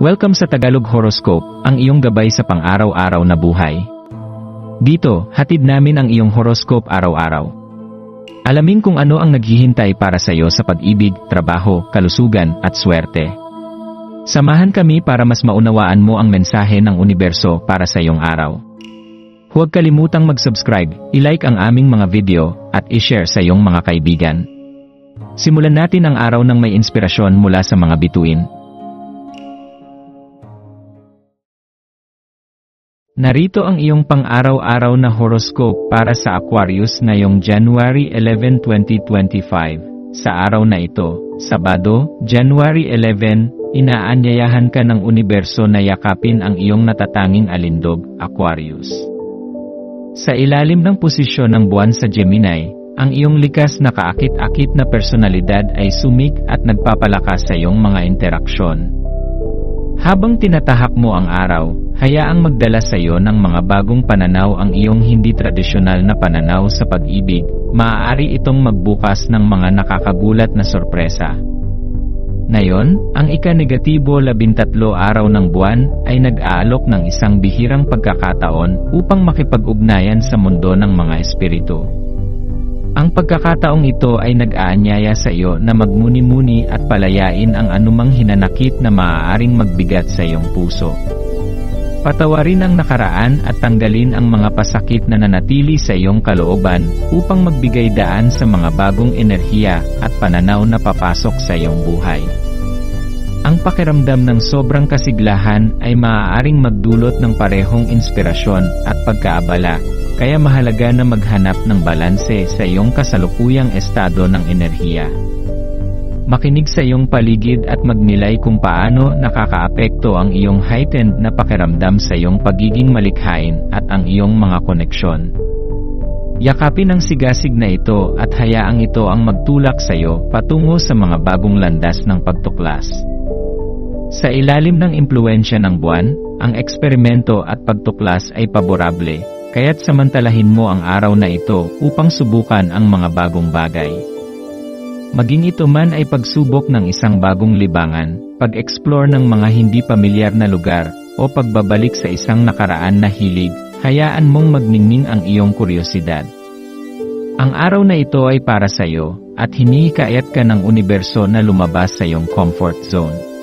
Welcome sa Tagalog Horoscope, ang iyong gabay sa pang-araw-araw na buhay. Dito, hatid namin ang iyong horoscope araw-araw. Alamin kung ano ang naghihintay para sa iyo sa pag-ibig, trabaho, kalusugan, at swerte. Samahan kami para mas maunawaan mo ang mensahe ng universo para sa iyong araw. Huwag kalimutang mag-subscribe, i-like ang aming mga video, at i-share sa iyong mga kaibigan. Simulan natin ang araw ng may inspirasyon mula sa mga bituin. Narito ang iyong pang-araw-araw na horoscope para sa Aquarius ngayong January 11, 2025. Sa araw na ito, Sabado, January 11, inaanyayahan ka ng universo na yakapin ang iyong natatanging alindog, Aquarius. Sa ilalim ng posisyon ng buwan sa Gemini, ang iyong likas na kaakit-akit na personalidad ay sumig at nagpapalakas sa iyong mga interaksyon. Habang tinatahak mo ang araw, hayaang magdala sa iyo ng mga bagong pananaw ang iyong hindi tradisyonal na pananaw sa pag-ibig, maaari itong magbukas ng mga nakakagulat na sorpresa. Ngayon, ang ika-negatibo 13 araw ng buwan ay nag-aalok ng isang bihirang pagkakataon upang makipag-ugnayan sa mundo ng mga espiritu. Ang pagkakataong ito ay nag-aanyaya sa iyo na magmuni-muni at palayain ang anumang hinanakit na maaaring magbigat sa iyong puso. Patawarin ang nakaraan at tanggalin ang mga pasakit na nanatili sa iyong kalooban upang magbigay daan sa mga bagong enerhiya at pananaw na papasok sa iyong buhay. Ang pakiramdam ng sobrang kasiglahan ay maaaring magdulot ng parehong inspirasyon at pagkaabala, kaya mahalaga na maghanap ng balanse sa iyong kasalukuyang estado ng enerhiya. Makinig sa iyong paligid at magnilay kung paano nakakaapekto ang iyong heightened na pakiramdam sa iyong pagiging malikhain at ang iyong mga koneksyon. Yakapin ang sigasig na ito at hayaang ito ang magtulak sa iyo patungo sa mga bagong landas ng pagtuklas. Sa ilalim ng impluwensya ng buwan, ang eksperimento at pagtuklas ay paborable, kaya't samantalahin mo ang araw na ito upang subukan ang mga bagong bagay. Maging ito man ay pagsubok ng isang bagong libangan, pag-explore ng mga hindi pamilyar na lugar, o pagbabalik sa isang nakaraan na hilig, hayaan mong magningning ang iyong kuryosidad. Ang araw na ito ay para sa iyo, at hinihikayat ka ng universo na lumabas sa iyong comfort zone.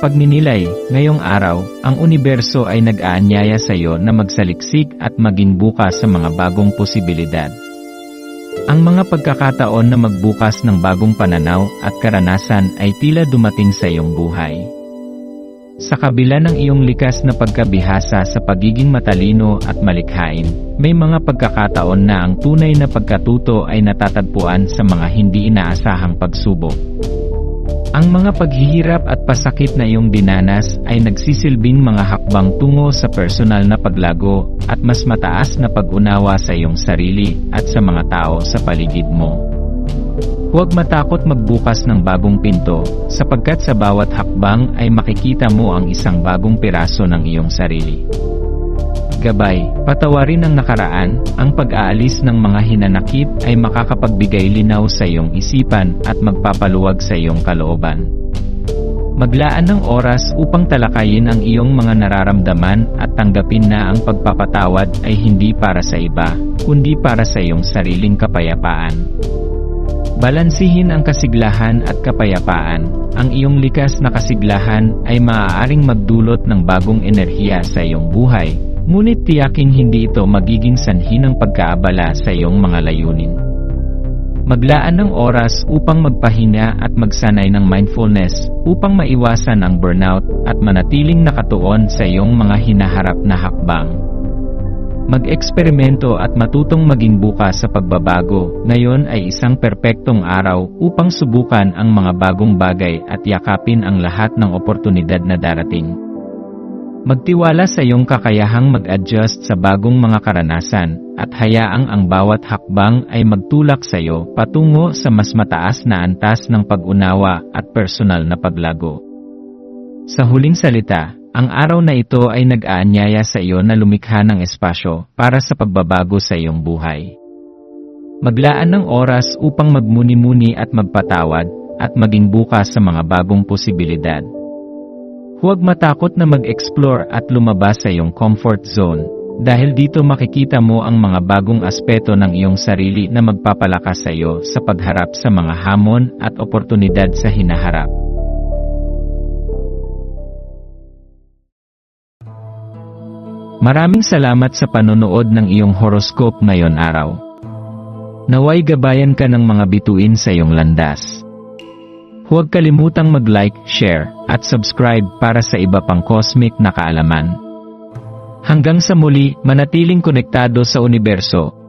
Pagninilay, ngayong araw, ang universo ay nag-aanyaya sa iyo na magsaliksik at maging bukas sa mga bagong posibilidad. Ang mga pagkakataon na magbukas ng bagong pananaw at karanasan ay tila dumating sa iyong buhay. Sa kabila ng iyong likas na pagkabihasa sa pagiging matalino at malikhain, may mga pagkakataon na ang tunay na pagkatuto ay natatagpuan sa mga hindi inaasahang pagsubok. Ang mga paghihirap at pasakit na iyong dinanas ay nagsisilbing mga hakbang tungo sa personal na paglago at mas mataas na pag-unawa sa iyong sarili at sa mga tao sa paligid mo. Huwag matakot magbukas ng bagong pinto, sapagkat sa bawat hakbang ay makikita mo ang isang bagong piraso ng iyong sarili. Gabay, patawarin ang nakaraan, ang pag-aalis ng mga hinanakit ay makakapagbigay linaw sa iyong isipan at magpapaluwag sa iyong kalooban. Maglaan ng oras upang talakayin ang iyong mga nararamdaman at tanggapin na ang pagpapatawad ay hindi para sa iba, kundi para sa iyong sariling kapayapaan. Balansihin ang kasiglahan at kapayapaan. Ang iyong likas na kasiglahan ay maaaring magdulot ng bagong enerhiya sa iyong buhay, ngunit tiyaking hindi ito magiging sanhi ng pagkaabala sa iyong mga layunin. Maglaan ng oras upang magpahinga at magsanay ng mindfulness upang maiwasan ang burnout at manatiling nakatuon sa iyong mga hinaharap na hakbang. Mag-eksperimento at matutong maging bukas sa pagbabago. Ngayon ay isang perpektong araw upang subukan ang mga bagong bagay at yakapin ang lahat ng oportunidad na darating. Magtiwala sa iyong kakayahang mag-adjust sa bagong mga karanasan, at hayaang ang bawat hakbang ay magtulak sa iyo patungo sa mas mataas na antas ng pag-unawa at personal na paglago. Sa huling salita, ang araw na ito ay nag-aanyaya sa iyo na lumikha ng espasyo para sa pagbabago sa iyong buhay. Maglaan ng oras upang magmuni-muni at magpatawad, at maging bukas sa mga bagong posibilidad. Huwag matakot na mag-explore at lumabas sa iyong comfort zone, dahil dito makikita mo ang mga bagong aspeto ng iyong sarili na magpapalakas sa iyo sa pagharap sa mga hamon at oportunidad sa hinaharap. Maraming salamat sa panonood ng iyong horoscope ngayon araw. Naway gabayan ka ng mga bituin sa iyong landas. Huwag kalimutang mag-like, share, at subscribe para sa iba pang cosmic na kaalaman. Hanggang sa muli, manatiling konektado sa universo.